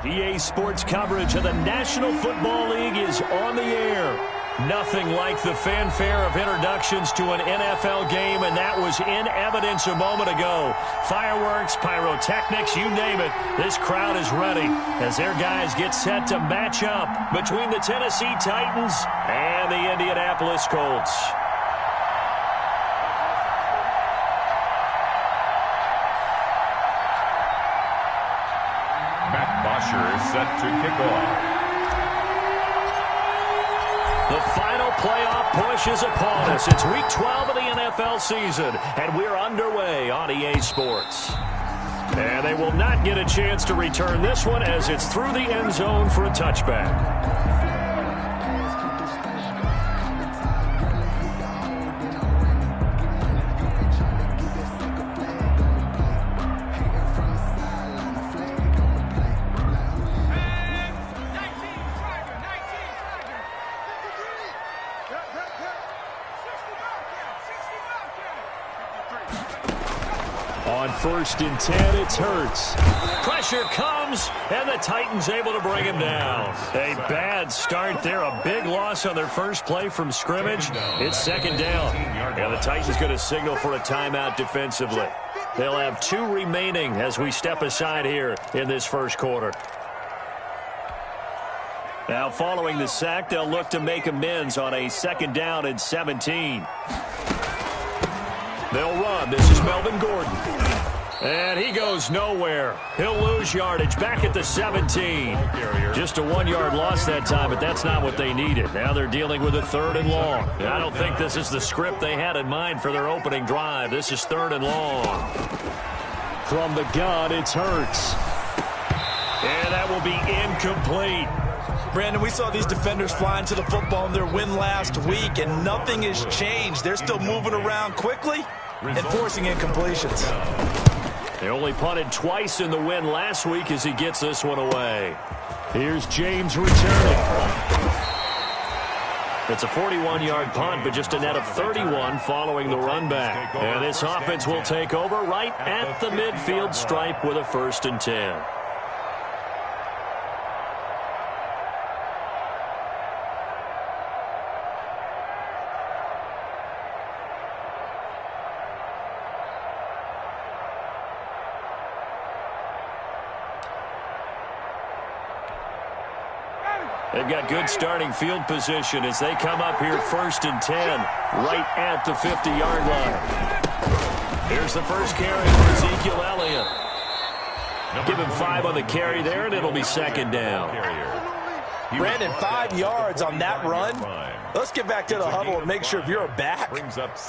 EA Sports coverage of the National Football League is on the air. Nothing like the fanfare of introductions to an NFL game, and that was in evidence a moment ago. Fireworks, pyrotechnics, you name it. This crowd is ready as their guys get set to match up between the Tennessee Titans and the Indianapolis Colts. Is set to kick off. The final playoff push is upon us. It's week 12 of the NFL season, and we're underway on EA Sports. And they will not get a chance to return this one as it's through the end zone for a touchback. On 1st and 10, it's Hurts. Pressure comes, and the Titans able to bring him down. A bad start there, a big loss on their first play from scrimmage. It's 2nd down, and the Titans going to signal for a timeout defensively. They'll have 2 remaining as we step aside here in this first quarter. Now, following the sack, they'll look to make amends on a 2nd down and 17. They'll run. This is Melvin Gordon. And he goes nowhere. He'll lose yardage back at the 17. Just a 1-yard loss that time, but that's not what they needed. Now they're dealing with a 3rd and long. I don't think this is the script they had in mind for their opening drive. This is 3rd and long. From the gun, it's Hurts. And that will be incomplete. Brandon, we saw these defenders flying to the football in their win last week, and nothing has changed. They're still moving around quickly and forcing incompletions. They only punted twice in the win last week as he gets this one away. Here's James returning. It's a 41-yard punt, but just a net of 31 following the run back. And this offense will take over right at the midfield stripe with a 1st and 10. They've got good starting field position as they come up here 1st and 10, right at the 50-yard line. Here's the first carry for Ezekiel Elliott. Give him 5 on the carry there, and it'll be 2nd down. Brandon, 5 yards on that run. Let's get back to the huddle and make sure if you're a back,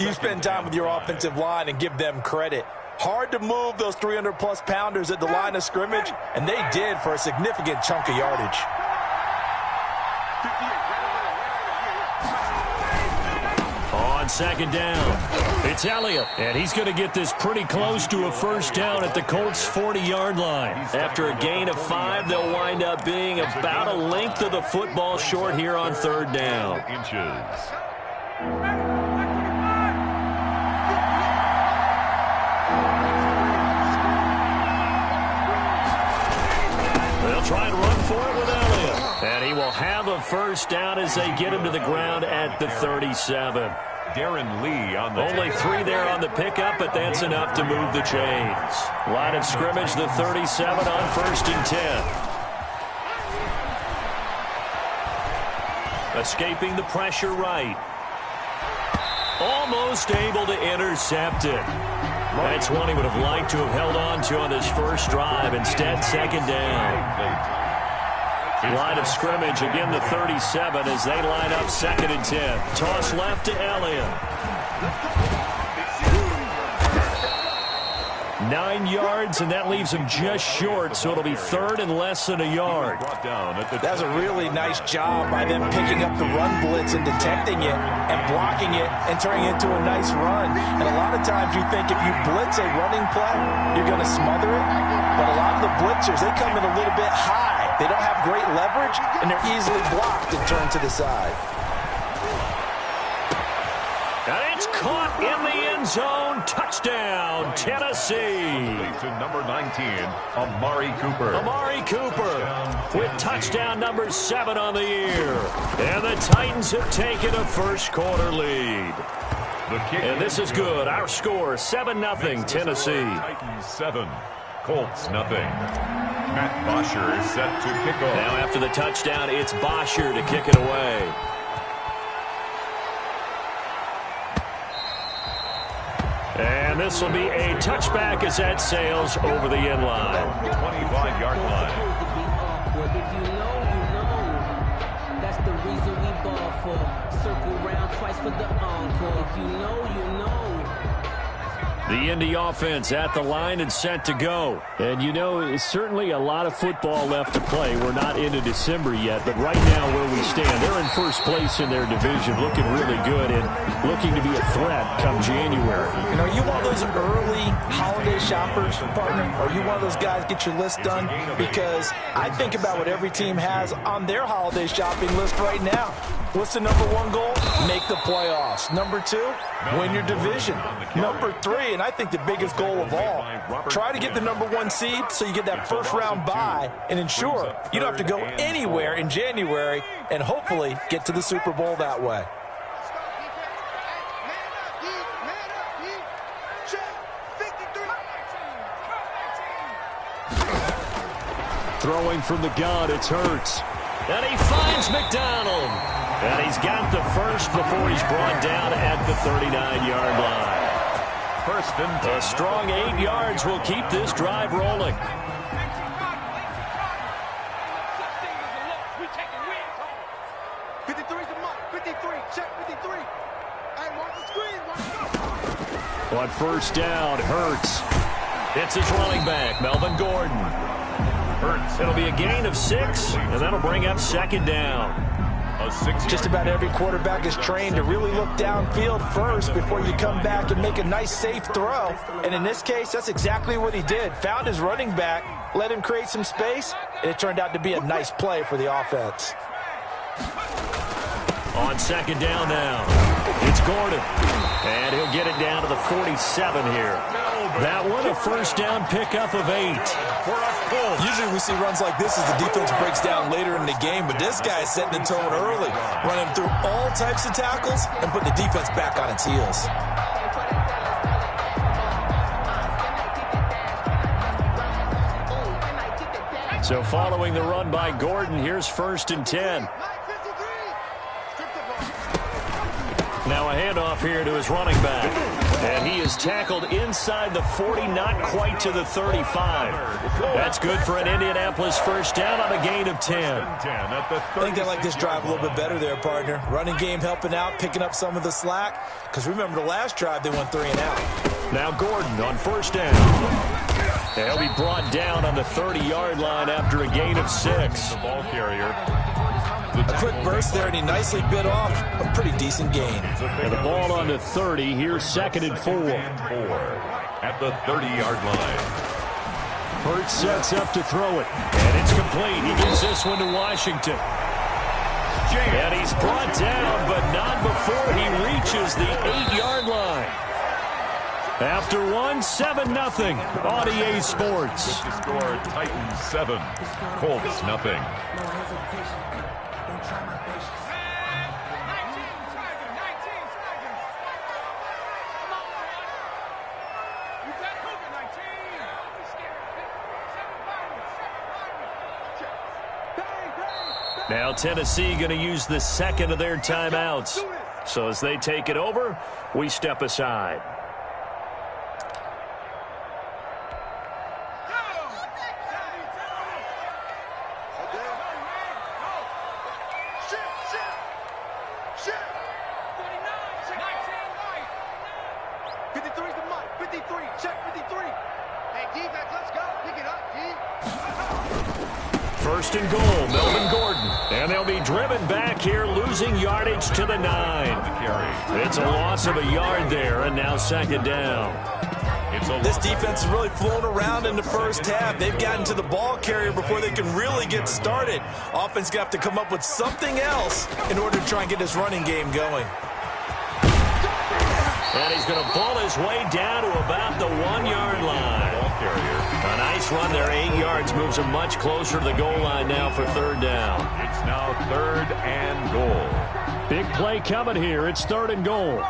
you spend time with your offensive line and give them credit. Hard to move those 300-plus pounders at the line of scrimmage, and they did for a significant chunk of yardage. On 2nd down, it's Elliott, and he's going to get this pretty close to a 1st down at the Colts' 40-yard line. After a gain of 5, they'll wind up being about a length of the football short here on 3rd down. They'll try and run for it with Elliott. And he will have a 1st down as they get him to the ground at the 37. Darren Lee on the only 3 there on the pickup, but that's enough to move the chains. Line of scrimmage, the 37 on 1st and 10. Escaping the pressure right. Almost able to intercept it. That's one he would have liked to have held on to on this first drive. Instead, 2nd down. Line of scrimmage, again the 37 as they line up 2nd and 10. Toss left to Elliott. 9 yards, and that leaves him just short, so it'll be 3rd and less than a yard. That's a really nice job by them picking up the run blitz and detecting it and blocking it and turning it into a nice run. And a lot of times you think if you blitz a running play, you're going to smother it. But a lot of the blitzers, they come in a little bit high. They don't have great leverage, and they're easily blocked and turned to the side. And it's caught in the end end zone. Touchdown, Tennessee. To number 19, Amari Cooper. Amari Cooper with touchdown number 7 on the year. And the Titans have taken a first-quarter lead. And this is good. Our score, 7-0, Tennessee. Titans 7, Colts nothing. Matt Bosher is set to kick off. Now after the touchdown, it's Bosher to kick it away. And this will be a touchback as that sails over the end line. 25-yard line. If you know, you know. That's the reason we ball for. Circle round twice for the encore. If you know, you know. The Indy offense at the line and set to go. And you know, it's certainly a lot of football left to play. We're not into December yet, but right now where we stand, they're in first place in their division, looking really good and looking to be a threat come January. You know, you one of those early holiday shoppers, partner, or you one of those guys get your list done? Because I think about what every team has on their holiday shopping list right now. What's the number 1 goal? Make the playoffs. Number 2, win your division. Number 3, and I think the biggest goal of all, try to get the number 1 seed so you get that first-round bye and ensure you don't have to go anywhere in January and hopefully get to the Super Bowl that way. Throwing from the gun, it's Hurts. And he finds McDonald. And he's got the first before he's brought down at the 39-yard line. First and 10. A strong 8 yards will keep this drive rolling. On first down, Hurts. It's his running back, Melvin Gordon. Hurts. It'll be a gain of 6, and that'll bring up second down. Just about every quarterback is trained to really look downfield first before you come back and make a nice, safe throw. And in this case, that's exactly what he did. Found his running back, let him create some space, and it turned out to be a nice play for the offense. On second down now, it's Gordon. And he'll get it down to the 47 here. That one, a first down pickup of 8. Usually we see runs like this as the defense breaks down later in the game, but this guy is setting the tone early, running through all types of tackles and putting the defense back on its heels. So following the run by Gordon, here's first and 10. Now a handoff here to his running back. And he is tackled inside the 40, not quite to the 35. That's good for an Indianapolis first down on a gain of 10. I think they like this drive a little bit better there, partner. Running game helping out, picking up some of the slack. Because remember the last drive, they went 3 and out. Now Gordon on first down. He'll be brought down on the 30-yard line after a gain of 6. The ball carrier. A quick burst there, and he nicely bit off a pretty decent gain. And the ball on the 30. Here's second and 4. At the 30-yard line. Hurts sets up to throw it. And it's complete. He gives this one to Washington. And he's brought down, but not before he reaches the 8-yard line. After 7-0 on EA Sports. The score, Titans 7, Colts nothing. Now Tennessee going to use the second of their timeouts. So as they take it over, we step aside. First and goal, Melvin Gordon. And they'll be driven back here, losing yardage to the 9. It's a loss of a yard there, and now second down. This defense is really flown around in the first half. They've gotten to the ball carrier before they can really get started. Offense got to come up with something else in order to try and get this running game going. And he's going to pull his way down to about the 1-yard line. A nice run there, 8 yards, moves him much closer to the goal line now for third down. It's now 3rd and goal. Big play coming here. It's 3rd and goal.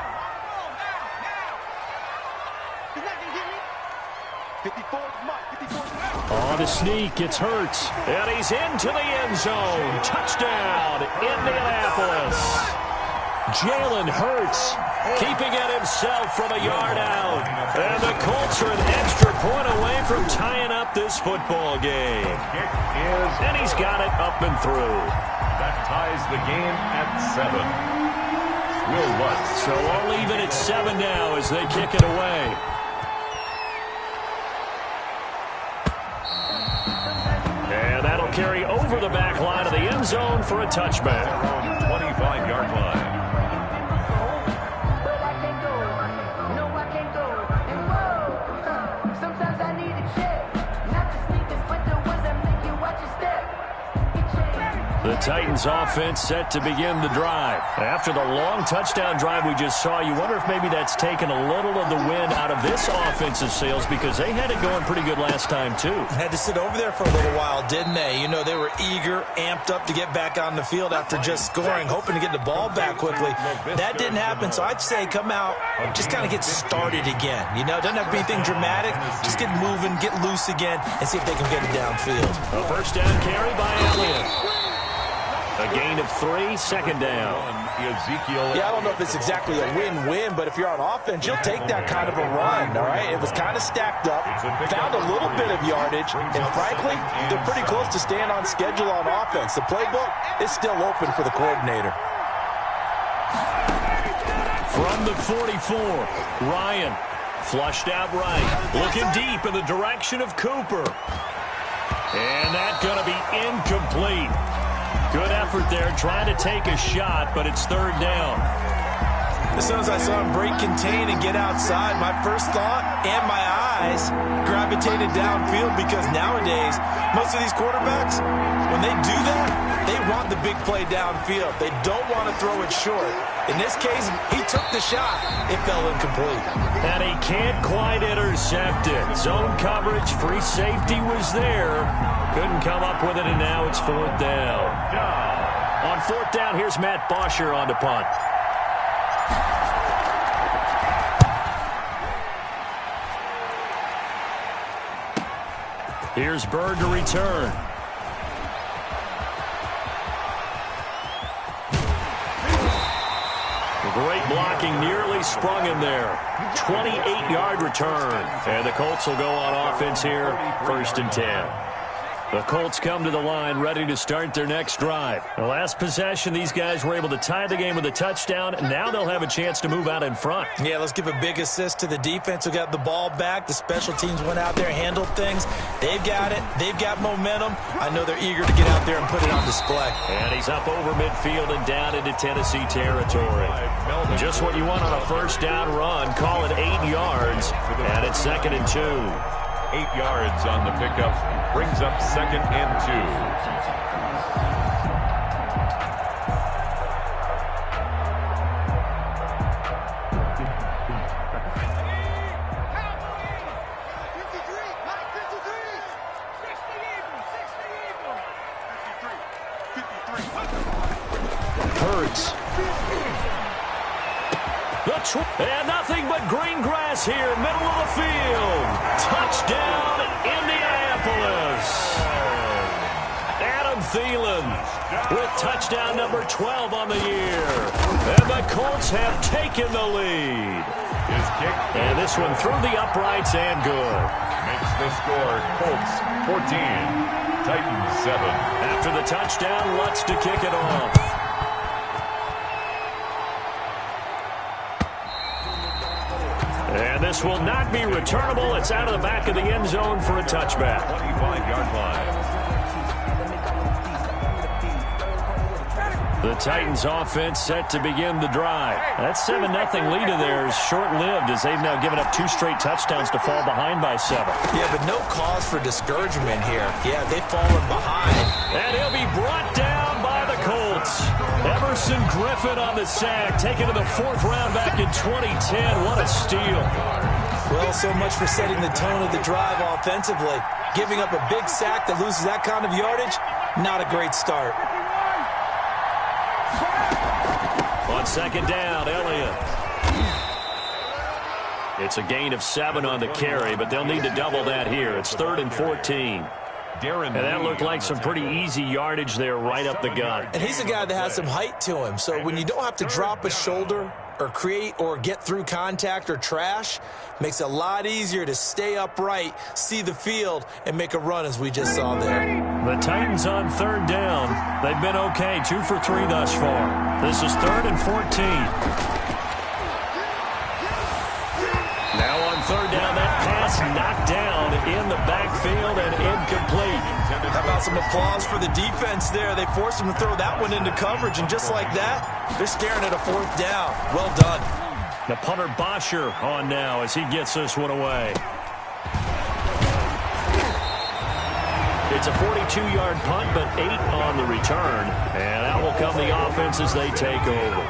On the sneak, it's Hurts. And he's into the end zone. Touchdown, Indianapolis. Jalen Hurts keeping it himself from a yard out. And the Colts are an extra point away from tying up this football game. And he's got it up and through. That ties the game at 7. Will Lutz. So all even at 7 now as they kick it away. And that'll carry over the back line of the end zone for a touchback. 25-yard line. The Titans offense set to begin the drive. After the long touchdown drive we just saw, you wonder if maybe that's taken a little of the wind out of this offensive sails because they had it going pretty good last time too. Had to sit over there for a little while, didn't they? You know, they were eager, amped up to get back on the field after just scoring, hoping to get the ball back quickly. That didn't happen, so I'd say come out, just kind of get started again. You know, doesn't have to be anything dramatic. Just get moving, get loose again, and see if they can get it downfield. A first down carry by Elliott. A gain of 3, second down. Yeah, I don't know if it's exactly a win-win, but if you're on offense, you'll take that kind of a run, all right? It was kind of stacked up, found a little bit of yardage, and frankly, they're pretty close to staying on schedule on offense. The playbook is still open for the coordinator. From the 44, Ryan flushed out right, looking deep in the direction of Cooper. And that's going to be incomplete. Good effort there, trying to take a shot, but it's 3rd down. As soon as I saw him break contain and get outside, my first thought and my eyes gravitated downfield because nowadays, most of these quarterbacks, when they do that, they want the big play downfield. They don't want to throw it short. In this case, he took the shot. It fell incomplete. And he can't quite intercept it. Zone coverage, free safety was there. Couldn't come up with it, and now it's 4th down. On 4th down, here's Matt Bosher on to punt. Here's Bird to return. Great blocking, nearly sprung him there. 28-yard return. And the Colts will go on offense here, 1st and 10. The Colts come to the line ready to start their next drive. The last possession, these guys were able to tie the game with a touchdown, and now they'll have a chance to move out in front. Yeah, let's give a big assist to the defense who got the ball back. The special teams went out there, handled things. They've got it. They've got momentum. I know they're eager to get out there and put it on display. And he's up over midfield and down into Tennessee territory. Just what you want on a first down run. Call it 8 yards, and it's 2nd and 2. 8 yards on the pickup. Brings up 2nd and 2. Hurts. And nothing but green grass here, middle of the field. Touchdown, Indianapolis. Adam Thielen with touchdown number 12 on the year. And the Colts have taken the lead. His kick. And this one through the uprights and good. Makes the score Colts 14, Titans 7. After the touchdown, Lutz to kick it off. And this will not be returnable. It's out of the back of the end zone for a touchback. 25-yard line. The Titans offense set to begin the drive. That 7-0 lead of theirs short-lived as they've now given up 2 straight touchdowns to fall behind by 7. Yeah, but no cause for discouragement here. Yeah, they've fallen behind. And he'll be brought down by the Colts. Ever Everson Griffin on the sack, taken to the 4th round back in 2010. What a steal. Well, so much for setting the tone of the drive offensively. Giving up a big sack that loses that kind of yardage, not a great start. On 2nd down, Elliott. It's a gain of 7 on the carry, but they'll need to double that here. It's 3rd and 14. And that looked like some pretty easy yardage there right up the gut. And he's a guy that has some height to him, so when you don't have to drop a shoulder or create or get through contact or trash, makes it a lot easier to stay upright, see the field, and make a run as we just saw there. The Titans on 3rd down. They've been okay, 2 for 3 thus far. This is 3rd and 14. Now on 3rd down, that pass knocked down in the backfield and incomplete. How about some applause for the defense there? They forced him to throw that one into coverage, and just like that, they're staring at a 4th down. Well done. The punter Bosher on now as he gets this one away. It's a 42-yard punt, but 8 on the return. And out will come the offense as they take over.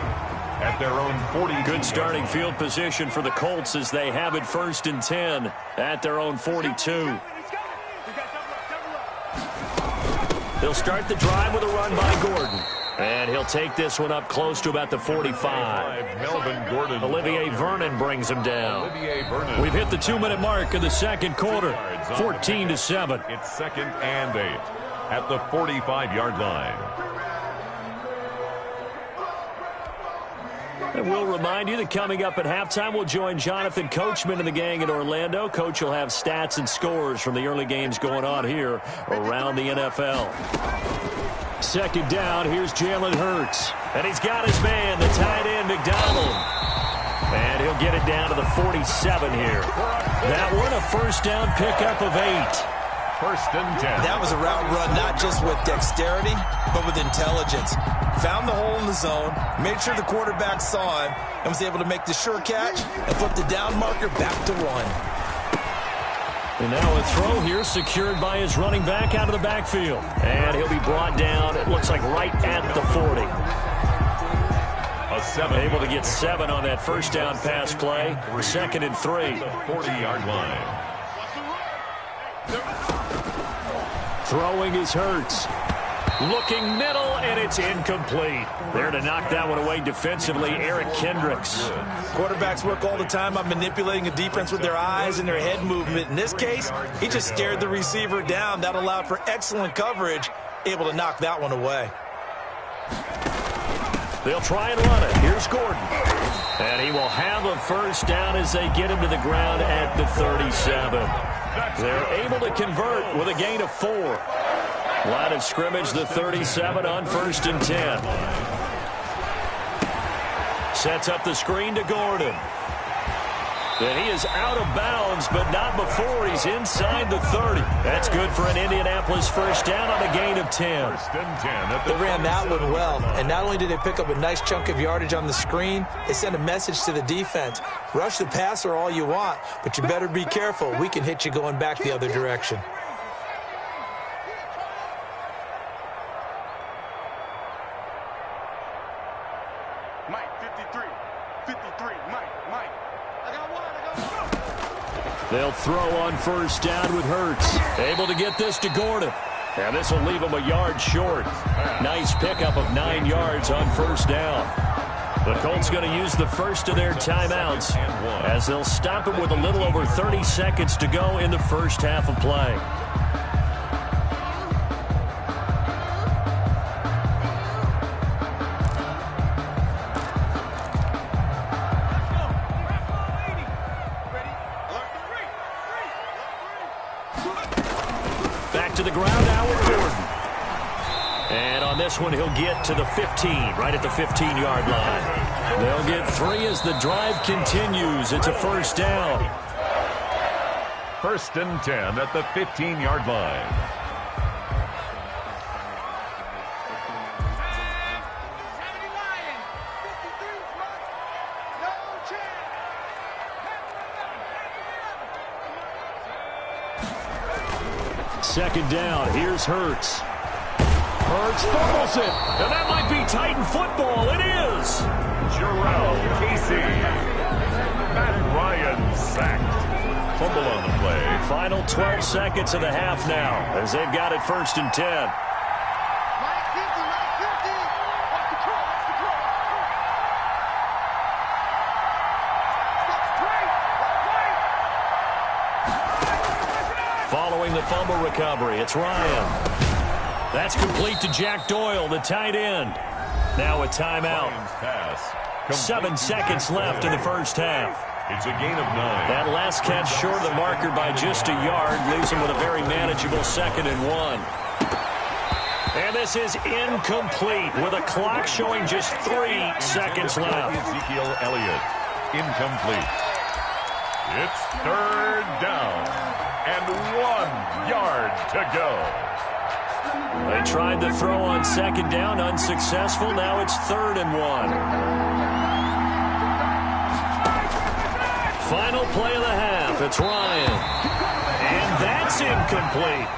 At their own 40. Good starting field position for the Colts as they have it 1st and 10 at their own 42. They'll start the drive with a run by Gordon. And he'll take this one up close to about the 45. Melvin Gordon. Olivier Vernon brings him down. We've hit the 2-minute mark of the 2nd quarter. 14-7. It's 2nd and 8 at the 45-yard line. And we'll remind you that coming up at halftime, we'll join Jonathan Coachman and the gang in Orlando. Coach will have stats and scores from the early games going on here around the NFL. 2nd down, here's Jalen Hurts. And he's got his man, the tight end, McDonald. And he'll get it down to the 47 here. That one, a 1st down pickup of 8. 1st and 10. That was a route run not just with dexterity, but with intelligence. Found the hole in the zone, made sure the quarterback saw him, and was able to make the sure catch and flip the down marker back to 1. And now a throw here secured by his running back out of the backfield. And he'll be brought down, it looks like right at the 40. Able to get 7 on that 1st down pass play. 2nd and 3. 40-yard line. Throwing is Hurts. Looking middle, and it's incomplete. There to knock that one away defensively, Eric Kendricks. Quarterbacks work all the time on manipulating a defense with their eyes and their head movement. In this case, he just stared the receiver down. That allowed for excellent coverage, able to knock that one away. They'll try and run it. Here's Gordon. And he will have a 1st down as they get him to the ground at the 37. They're able to convert with a gain of 4. Line of scrimmage, the 37 on 1st and 10. Sets up the screen to Gordon. And he is out of bounds, but not before he's inside the 30. That's good for an Indianapolis 1st down on a gain of 10. 1st and 10. They ran that one well, and not only did they pick up a nice chunk of yardage on the screen, they sent a message to the defense. Rush the passer all you want, but you better be careful. We can hit you going back the other direction. Mike, 53, Mike. I got one. They'll throw on 1st down with Hurts. Able to get this to Gordon. And this will leave him a yard short. Nice pickup of 9 yards on 1st down. The Colts going to use the first of their timeouts as they'll stop it with a little over 30 seconds to go in the 1st half of play. Back to the ground now with Gordon. And on this one, he'll get to the 15, right at the 15-yard line. They'll get 3 as the drive continues. It's a 1st down. 1st and 10 at the 15-yard line. Second down, here's Hurts. Hurts fumbles it. And that might be Titan football. It is. Jarrell Casey. Matt Ryan sacked. Fumble on the play. Final 12 seconds of the half now as they've got it 1st and 10. Following the fumble recovery, it's Ryan. That's complete to Jack Doyle, the tight end. Now a timeout. 7 seconds left in the first half. It's a gain of 9. That last catch short of the marker by just a yard leaves him with a very manageable 2nd and 1. And this is incomplete with a clock showing just 3 seconds left. Ezekiel Elliott, incomplete. It's 3rd down and 1 yard to go. They tried to throw on 2nd down, unsuccessful. Now it's 3rd and 1. Final play of the half. It's Ryan. And that's incomplete.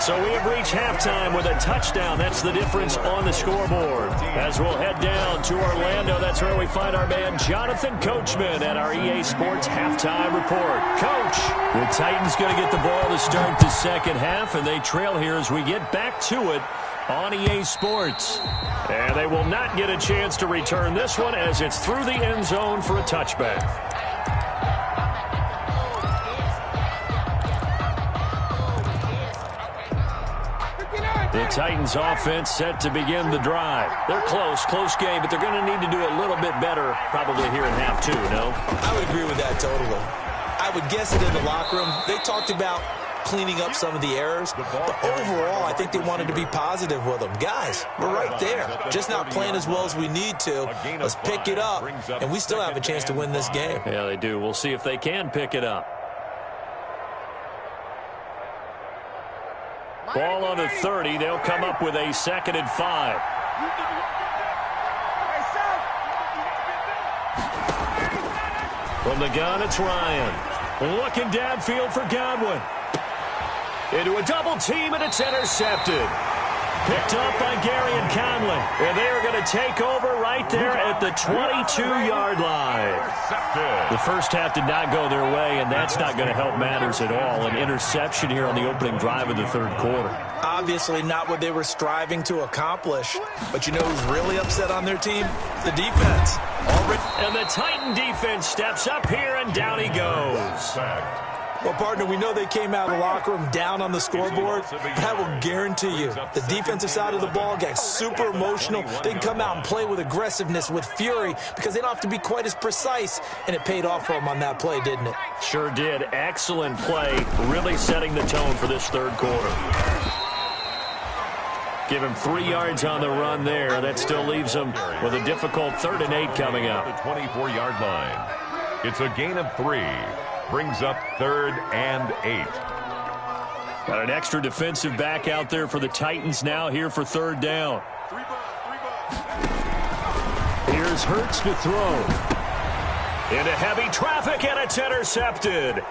So we have reached halftime with a touchdown. That's the difference on the scoreboard. As we'll head down to Orlando, that's where we find our man Jonathan Coachman at our EA Sports Halftime Report. Coach, the Titans going to get the ball to start the second half, and they trail here as we get back to it on EA Sports. And they will not get a chance to return this one as it's through the end zone for a touchback. The Titans offense set to begin the drive. They're close game, but they're going to need to do a little bit better probably here in half 2, no? I would agree with that totally. I would guess it in the locker room. They talked about cleaning up some of the errors, but overall, I think they wanted to be positive with them. Guys, we're right there. Just not playing as well as we need to. Let's pick it up, and we still have a chance to win this game. Yeah, they do. We'll see if they can pick it up. Ball on the 30. They'll come up with a 2nd and 5. From the gun, it's Ryan. Looking downfield for Godwin. Into a double team, and it's intercepted. Picked up by Gary and Conley. And they are going to take over right there at the 22-yard line. The first half did not go their way, and that's not going to help matters at all. An interception here on the opening drive of the third quarter. Obviously not what they were striving to accomplish. But you know who's really upset on their team? The defense. And the Titan defense steps up here, and down he goes. Well, partner, we know they came out of the locker room down on the scoreboard, but I will guarantee you the defensive side of the ball got super emotional. They can come out and play with aggressiveness, with fury, because they don't have to be quite as precise, and it paid off for them on that play, didn't it? Sure did. Excellent play, really setting the tone for this third quarter. Give him 3 yards on the run there. That still leaves him with a difficult 3rd and 8 coming up. The 24-yard line. It's a gain of 3. Brings up 3rd and 8. Got an extra defensive back out there for the Titans now here for 3rd down. Here's Hurts to throw. Into heavy traffic, and it's intercepted.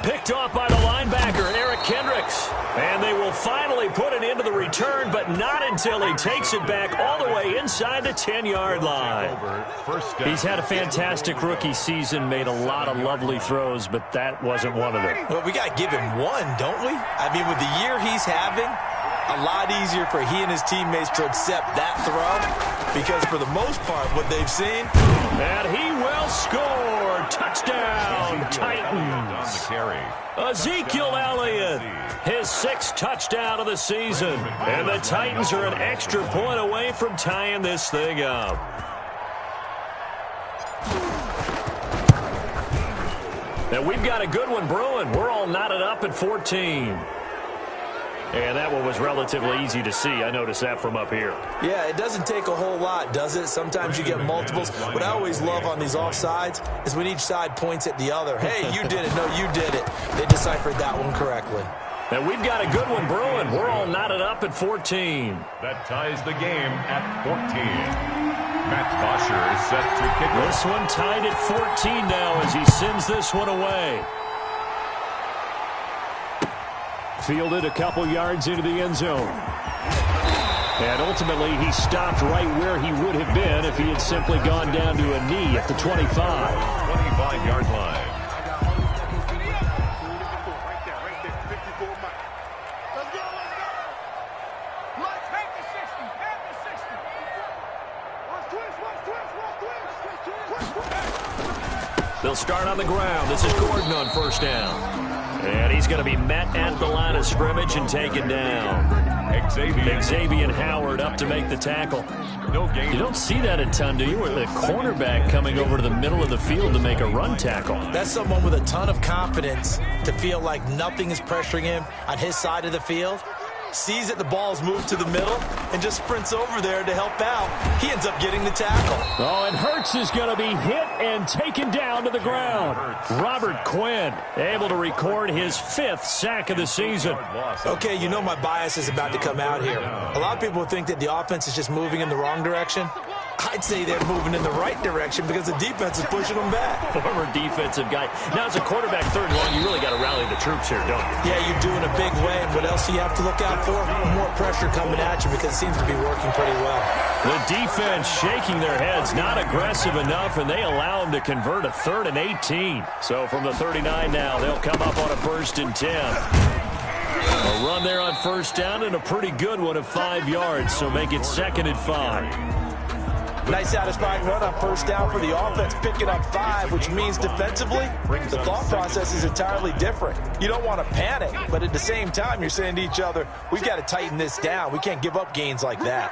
Picked off by the linebacker, Eric Kendricks. And they will finally put it into the return, but not until he takes it back all the way inside the 10-yard line. He's had a fantastic rookie season, made a lot of lovely throws, but that wasn't one of them. Well, we got to give him one, don't we? I mean, with the year he's having, a lot easier for he and his teammates to accept that throw, because for the most part, what they've seen. And he will score. Touchdown, Titans. Ezekiel Elliott, his 6th touchdown of the season. And the Titans are an extra point away from tying this thing up. Now we've got a good one brewing. We're all knotted up at 14. And that one was relatively easy to see. I noticed that from up here. Yeah, it doesn't take a whole lot, does it? Sometimes you get multiples. What I always love on these offsides is when each side points at the other. Hey, you did it. No, you did it. They deciphered that one correctly. And we've got a good one brewing. We're all knotted up at 14. That ties the game at 14. Matt Bosher is set to kick. This one tied at 14 now as he sends this one away. Fielded a couple yards into the end zone. And ultimately, he stopped right where he would have been if he had simply gone down to a knee at the 25. 25-yard line. They'll start on the ground. This is Gordon on first down. And he's going to be met at the line of scrimmage and taken down. Xavier Howard up to make the tackle. You don't see that a ton, do you? With a cornerback coming over to the middle of the field to make a run tackle. That's someone with a ton of confidence to feel like nothing is pressuring him on his side of the field. Sees that the ball's moved to the middle and just sprints over there to help out. He ends up getting the tackle. Oh, and Hurts is going to be hit and taken down to the ground. Robert Quinn able to record his 5th sack of the season. Okay, you know my bias is about to come out here. A lot of people think that the offense is just moving in the wrong direction. I'd say they're moving in the right direction because the defense is pushing them back. Former defensive guy. Now, as a quarterback, 3rd and long, you really got to rally the troops here, don't you? Yeah, you do in a big way. And what else do you have to look out for? More pressure coming at you because it seems to be working pretty well. The defense shaking their heads, not aggressive enough, and they allow them to convert a 3rd and 18. So from the 39 now, they'll come up on a 1st and 10. A run there on first down and a pretty good one of 5 yards, so make it 2nd and 5. Nice satisfying run on first down for the offense, picking up 5, which means defensively, the thought process is entirely different. You don't want to panic, but at the same time, you're saying to each other, we've got to tighten this down. We can't give up gains like that.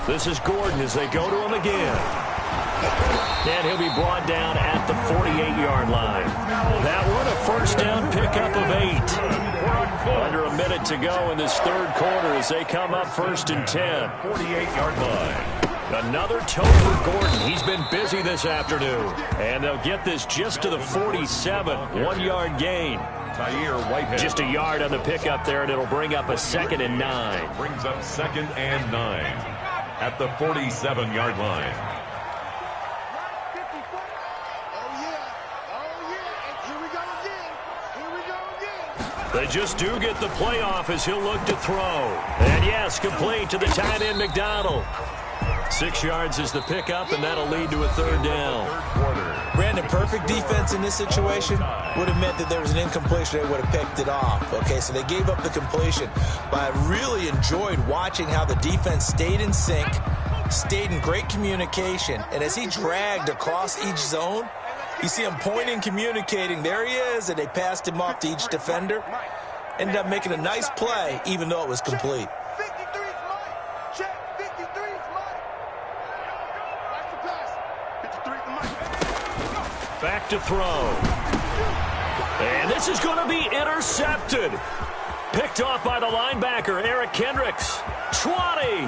This is Gordon as they go to him again. And he'll be brought down at the 48-yard line. That one, a first down pickup of 8. Under a minute to go in this 3rd quarter as they come up 1st and 10. 48-yard line. Another toe for Gordon. He's been busy this afternoon. And they'll get this just to the 47. 1-yard gain. Just a yard on the pickup there, and it'll bring up a 2nd and 9. Brings up 2nd and 9 at the 47-yard line. They just do get the playoff as he'll look to throw. And yes, complete to the tight end, McDonald. 6 yards is the pickup, and that'll lead to a 3rd down. Brandon, perfect defense in this situation would have meant that there was an incompletion. They would have picked it off. Okay, so they gave up the completion. But I really enjoyed watching how the defense stayed in sync, stayed in great communication. And as he dragged across each zone, you see him pointing, communicating. There he is, and they passed him off to each defender. Ended up making a nice play, even though it was complete. 53 is mine. Check. 53 is mine. That's the pass. 53 is mine. Back to throw. And this is going to be intercepted. Picked off by the linebacker, Eric Kendricks. 20.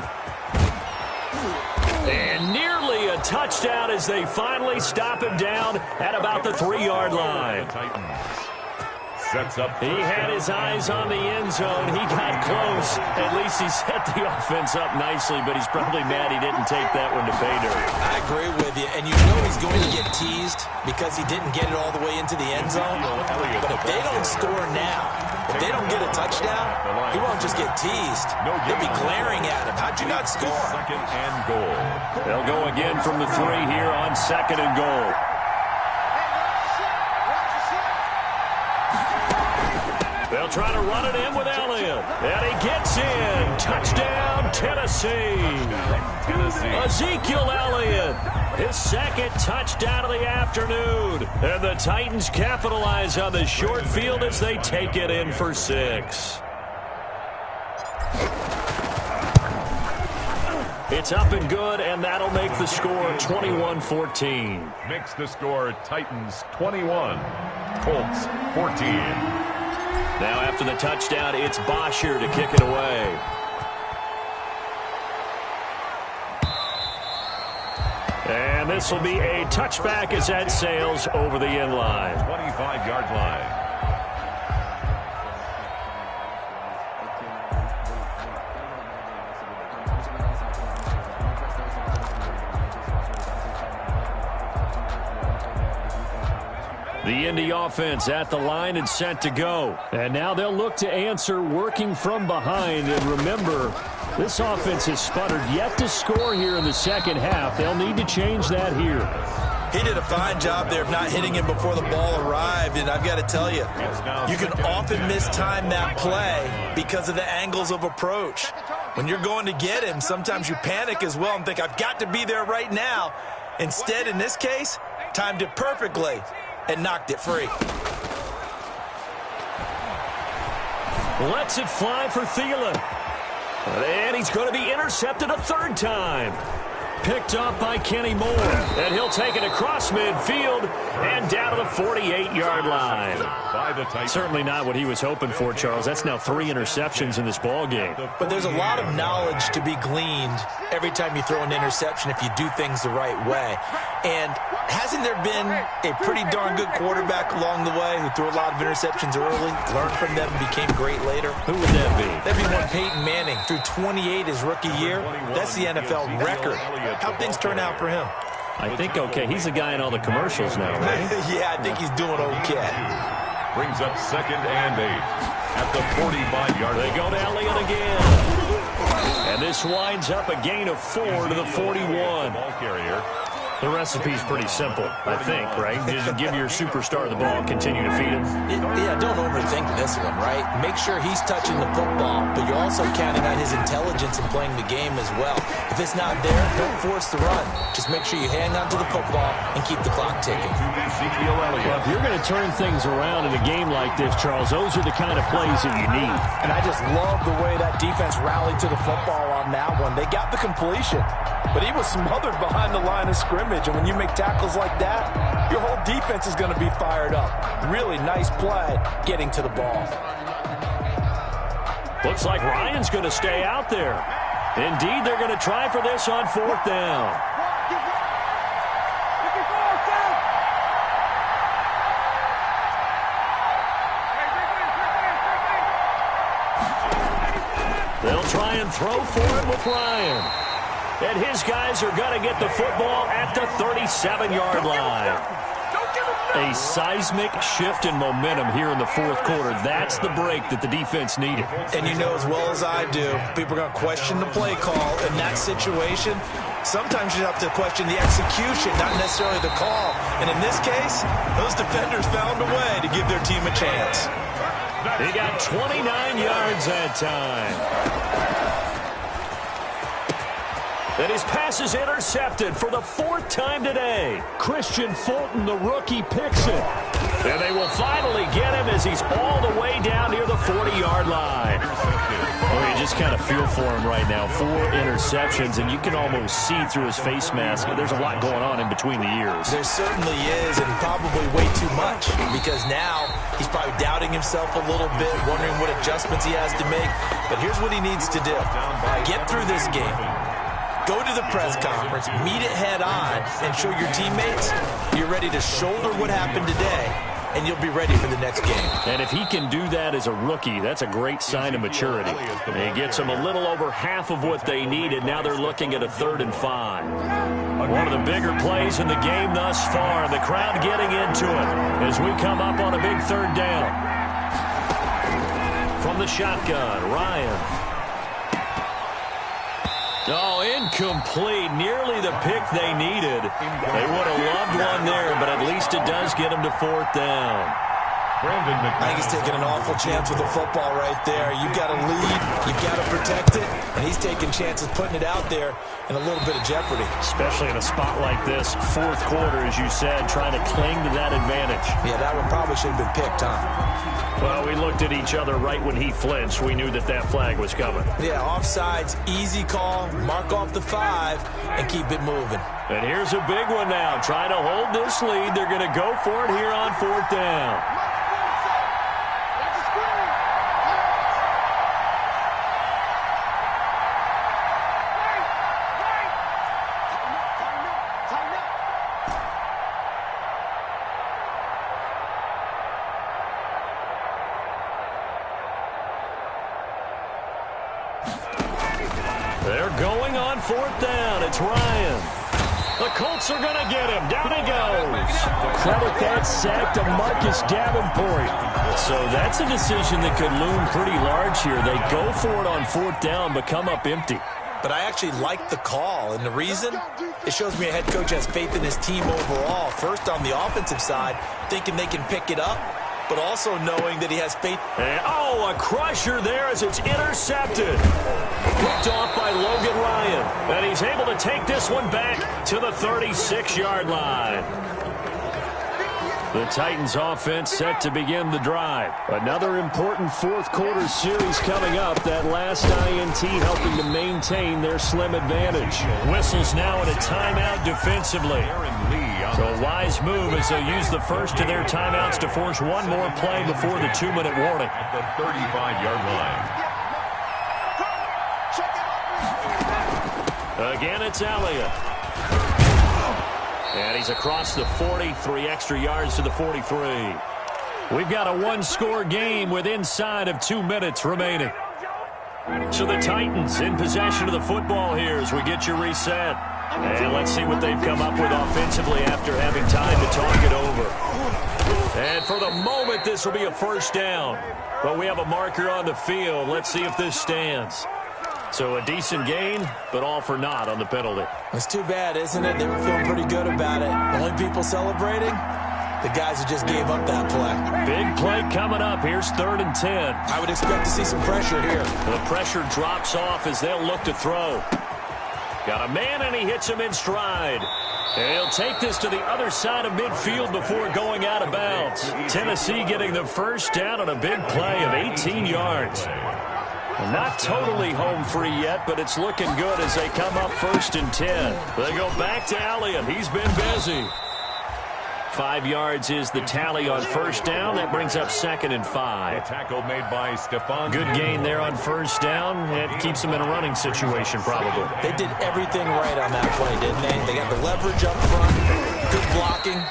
And nearly a touchdown as they finally stop him down at about the 3-yard line. Sets up. He had his eyes on the end zone. He got close. At least he set the offense up nicely, but he's probably mad he didn't take that one to pay dirt. I agree with you, and you know he's going to get teased because he didn't get it all the way into the end zone. But if they don't score now, if they don't get a touchdown, he won't just get teased. They'll be glaring at him. How'd you not score? 2nd and goal. They'll go again from the 3 here on 2nd and goal. They'll try to run it in with Elliott. And he gets in. Touchdown, Tennessee. Ezekiel Elliott, his 2nd touchdown of the afternoon. And the Titans capitalize on the short field as they take it in for 6. It's up and good, and that'll make the score 21-14. Makes the score Titans 21, Colts 14. Now after the touchdown, it's Bosher to kick it away. And this will be a touchback as that sails over the end line. 25-yard line. The Indy offense at the line and set to go. And now they'll look to answer working from behind. And remember, this offense has sputtered yet to score here in the second half. They'll need to change that here. He did a fine job there of not hitting him before the ball arrived, and I've got to tell you, you can often mistime that play because of the angles of approach. When you're going to get him, sometimes you panic as well and think, I've got to be there right now. Instead, in this case, timed it perfectly and knocked it free. Lets it fly for Thielen. And he's going to be intercepted a third time. Picked up by Kenny Moore. And he'll take it across midfield and down to the 48-yard line. Certainly not what he was hoping for, Charles. That's now 3 interceptions in this ball game. But there's a lot of knowledge to be gleaned every time you throw an interception if you do things the right way. And hasn't there been a pretty darn good quarterback along the way who threw a lot of interceptions early, learned from them, and became great later? Who would that be? That'd be one Peyton Manning. Threw 28 his rookie year. That's the NFL record. How'd things turn out for him? I think okay. He's the guy in all the commercials now, right? Yeah, I think he's doing okay. Brings up 2nd and 8 at the 45-yard line. They go to Elliott again. And this winds up a gain of 4 to the 41. Ball carrier. The recipe's pretty simple, I think, right? Just give your superstar the ball and continue to feed him. Yeah, don't overthink this one, right? Make sure he's touching the football, but you're also counting on his intelligence in playing the game as well. If it's not there, don't force the run. Just make sure you hang on to the football and keep the clock ticking. Well, if you're going to turn things around in a game like this, Charles, those are the kind of plays that you need. And I just love the way that defense rallied to the football on that one. They got the completion, but he was smothered behind the line of scrimmage. And when you make tackles like that, your whole defense is going to be fired up. Really nice play getting to the ball. Looks like Ryan's going to stay out there. Indeed, they're going to try for this on 4th down. They'll try and throw for it with Ryan. And his guys are going to get the football at the 37-yard line. A seismic shift in momentum here in the 4th quarter. That's the break that the defense needed. And you know as well as I do, people are going to question the play call in that situation. Sometimes you have to question the execution, not necessarily the call. And in this case, those defenders found a way to give their team a chance. He got 29 yards that time. And his pass is intercepted for the 4th time today. Christian Fulton, the rookie, picks it. And they will finally get him as he's all the way down near the 40-yard line. Oh, you just kind of feel for him right now. 4 interceptions, and you can almost see through his face mask. There's a lot going on in between the ears. There certainly is, and probably way too much, because now he's probably doubting himself a little bit, wondering what adjustments he has to make. But here's what he needs to do. Get through this game. Go to the press conference, meet it head on, and show your teammates you're ready to shoulder what happened today, and you'll be ready for the next game. And if he can do that as a rookie, that's a great sign of maturity. And he gets them a little over half of what they needed. Now they're looking at a 3rd and 5. One of the bigger plays in the game thus far, and the crowd getting into it as we come up on a big 3rd down. From the shotgun, Ryan. Oh, incomplete. Nearly the pick they needed. They would have loved one there, but at least it does get them to 4th down. I think he's taking an awful chance with the football right there. You've got to lead, you've got to protect it, and he's taking chances putting it out there in a little bit of jeopardy. Especially in a spot like this, 4th quarter, as you said, trying to cling to that advantage. Yeah, that one probably should have been picked, huh? Well, we looked at each other right when he flinched. We knew that that flag was coming. Yeah, offsides, easy call, mark off the 5, and keep it moving. And here's a big one now. Trying to hold this lead. They're going to go for it here on 4th down. They're going on 4th down. It's Ryan. The Colts are going to get him. Down he goes. Credit that sack to Marcus Davenport. So that's a decision that could loom pretty large here. They go for it on 4th down, but come up empty. But I actually like the call, and the reason? It shows me a head coach has faith in his team overall. First, on the offensive side, thinking they can pick it up, but also knowing that he has faith. And, a crusher there as it's intercepted. Picked off by Logan Ryan. And he's able to take this one back to the 36-yard line. The Titans offense set to begin the drive. Another important fourth-quarter series coming up. That last INT helping to maintain their slim advantage. Whistles now in a timeout defensively. So a wise move as they use the first of their timeouts to force one more play before the 2-minute warning. At the 35-yard line. Again, it's Elliott. And he's across the 40, 3 extra yards to the 43. We've got a one-score game with inside of 2 minutes remaining. So the Titans in possession of the football here as we get you reset. And let's see what they've come up with offensively after having time to talk it over. And for the moment, this will be a first down. But we have a marker on the field. Let's see if this stands. So a decent gain, but all for naught on the penalty. It's too bad, isn't it? They were feeling pretty good about it. The only people celebrating? The guys who just gave up that play. Big play coming up. Here's 3rd and 10. I would expect to see some pressure here. The pressure drops off as they'll look to throw. Got a man, and he hits him in stride. And he'll take this to the other side of midfield before going out of bounds. Tennessee getting the first down on a big play of 18 yards. Not totally home free yet, but it's looking good as they come up 1st and 10. They go back to Elliott. He's been busy. 5 yards is the tally on first down. That brings up 2nd and 5. The tackle made by Stephon. Good gain there on first down. It keeps them in a running situation probably. They did everything right on that play, didn't they? They got the leverage up front, good blocking,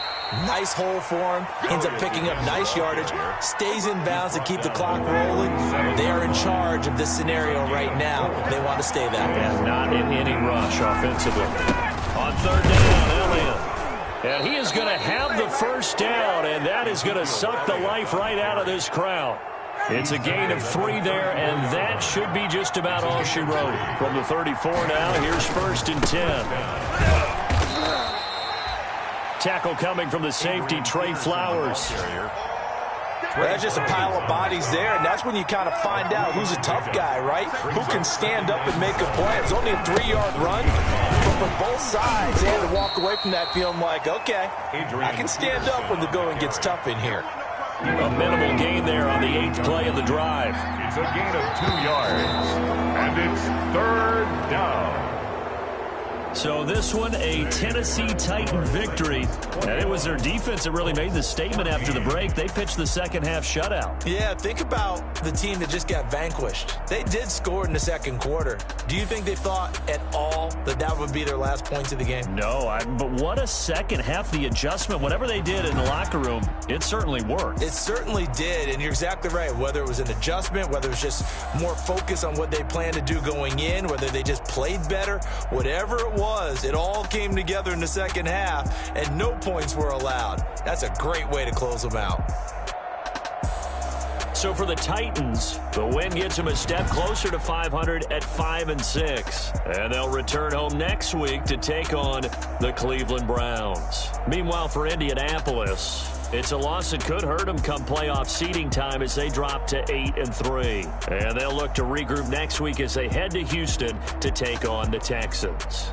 nice hole for him, ends up picking up nice yardage, stays in bounds to keep the clock rolling. They are in charge of this scenario right now. They want to stay that way. And not in any rush offensively. On 3rd down, Elliott. And he is going to have the first down, and that is going to suck the life right out of this crowd. It's a gain of 3 there, and that should be just about all she wrote. From the 34 now, here's 1st and 10. Tackle coming from the safety, Trey Flowers. Well, that's just a pile of bodies there, and that's when you kind of find out who's a tough guy, right? Who can stand up and make a play. It's only a 3-yard run, but for both sides, they had to walk away from that feeling like, okay, I can stand up when the going gets tough in here. A minimal gain there on the 8th play of the drive. It's a gain of 2 yards, and it's 3rd down. So this one, a Tennessee Titan victory. And it was their defense that really made the statement after the break. They pitched the second-half shutout. Yeah, think about the team that just got vanquished. They did score in the second quarter. Do you think they thought at all that that would be their last points of the game? No, but what a second half. The adjustment, whatever they did in the locker room, it certainly worked. It certainly did, and you're exactly right. Whether it was an adjustment, whether it was just more focus on what they planned to do going in, whether they just played better, whatever it was, it all came together in the second half, and no points were allowed. That's a great way to close them out. So for the Titans, the win gets them a step closer to 500 at 5-6. And they'll return home next week to take on the Cleveland Browns. Meanwhile, for Indianapolis, it's a loss that could hurt them come playoff seeding time as they drop to 8-3. And they'll look to regroup next week as they head to Houston to take on the Texans.